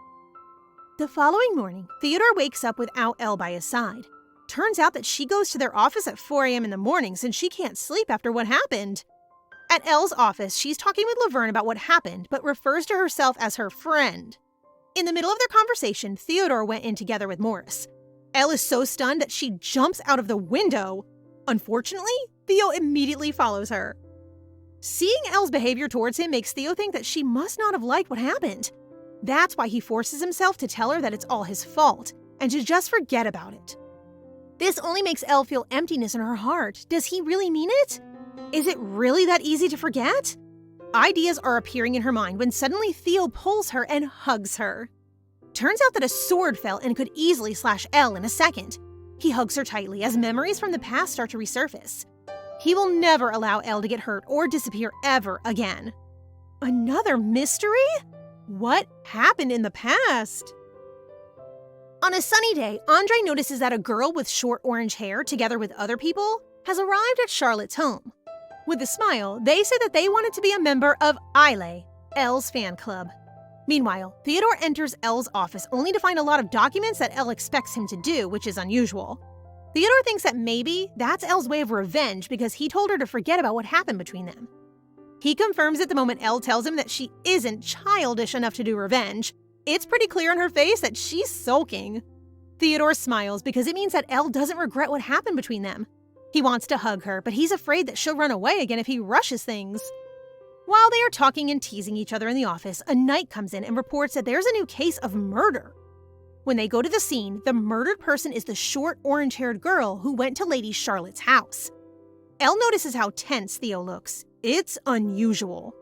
The following morning, Theodore wakes up without Elle by his side. Turns out that she goes to their office at 4 a.m. in the morning since she can't sleep after what happened. At Elle's office, she's talking with Laverne about what happened, but refers to herself as her friend. In the middle of their conversation, Theodore went in together with Morris. Elle is so stunned that she jumps out of the window. Unfortunately, Theo immediately follows her. Seeing Elle's behavior towards him makes Theo think that she must not have liked what happened. That's why he forces himself to tell her that it's all his fault, and to just forget about it. This only makes Elle feel emptiness in her heart. Does he really mean it? Is it really that easy to forget? Ideas are appearing in her mind when suddenly Theo pulls her and hugs her. Turns out that a sword fell and could easily slash Elle in a second. He hugs her tightly as memories from the past start to resurface. He will never allow Elle to get hurt or disappear ever again. Another mystery? What happened in the past? On a sunny day, Andre notices that a girl with short orange hair, together with other people, has arrived at Charlotte's home. With a smile, they say that they wanted to be a member of Elle, Elle's fan club. Meanwhile, Theodore enters Elle's office only to find a lot of documents that Elle expects him to do, which is unusual. Theodore thinks that maybe that's Elle's way of revenge because he told her to forget about what happened between them. He confirms it the moment Elle tells him that she isn't childish enough to do revenge. It's pretty clear on her face that she's sulking. Theodore smiles because it means that Elle doesn't regret what happened between them. He wants to hug her, but he's afraid that she'll run away again if he rushes things. While they are talking and teasing each other in the office, a knight comes in and reports that there's a new case of murder. When they go to the scene, the murdered person is the short, orange-haired girl who went to Lady Charlotte's house. Elle notices how tense Theo looks. It's unusual.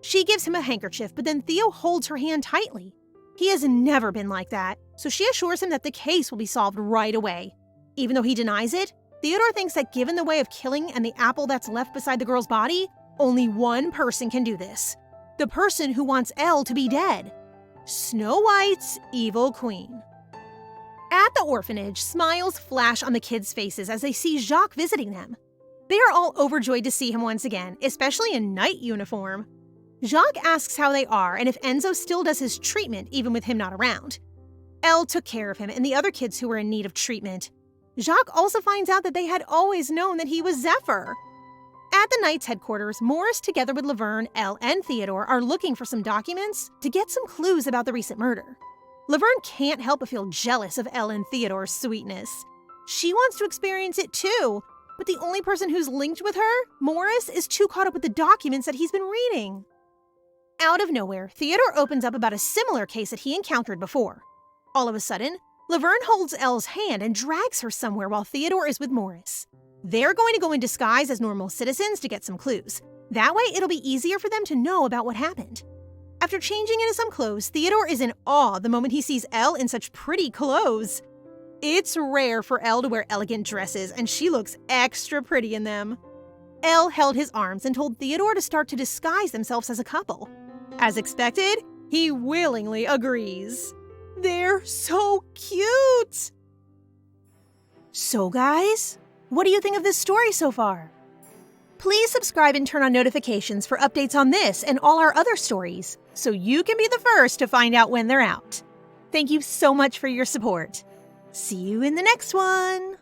She gives him a handkerchief, but then Theo holds her hand tightly. He has never been like that, so she assures him that the case will be solved right away. Even though he denies it, Theodore thinks that given the way of killing and the apple that's left beside the girl's body, only one person can do this. The person who wants Elle to be dead. Snow White's evil queen. At the orphanage, smiles flash on the kids' faces as they see Jacques visiting them. They are all overjoyed to see him once again, especially in knight uniform. Jacques asks how they are and if Enzo still does his treatment even with him not around. Elle took care of him and the other kids who were in need of treatment. Jacques also finds out that they had always known that he was Zephyr. At the Knights' headquarters, Morris, together with Laverne, Elle, and Theodore, are looking for some documents to get some clues about the recent murder. Laverne can't help but feel jealous of Elle and Theodore's sweetness. She wants to experience it too, but the only person who's linked with her, Morris, is too caught up with the documents that he's been reading. Out of nowhere, Theodore opens up about a similar case that he encountered before. All of a sudden, Laverne holds Elle's hand and drags her somewhere while Theodore is with Morris. They're going to go in disguise as normal citizens to get some clues. That way, it'll be easier for them to know about what happened. After changing into some clothes, Theodore is in awe the moment he sees Elle in such pretty clothes. It's rare for Elle to wear elegant dresses, and she looks extra pretty in them. Elle held his arms and told Theodore to start to disguise themselves as a couple. As expected, he willingly agrees. They're so cute! So guys, what do you think of this story so far? Please subscribe and turn on notifications for updates on this and all our other stories, so you can be the first to find out when they're out. Thank you so much for your support. See you in the next one!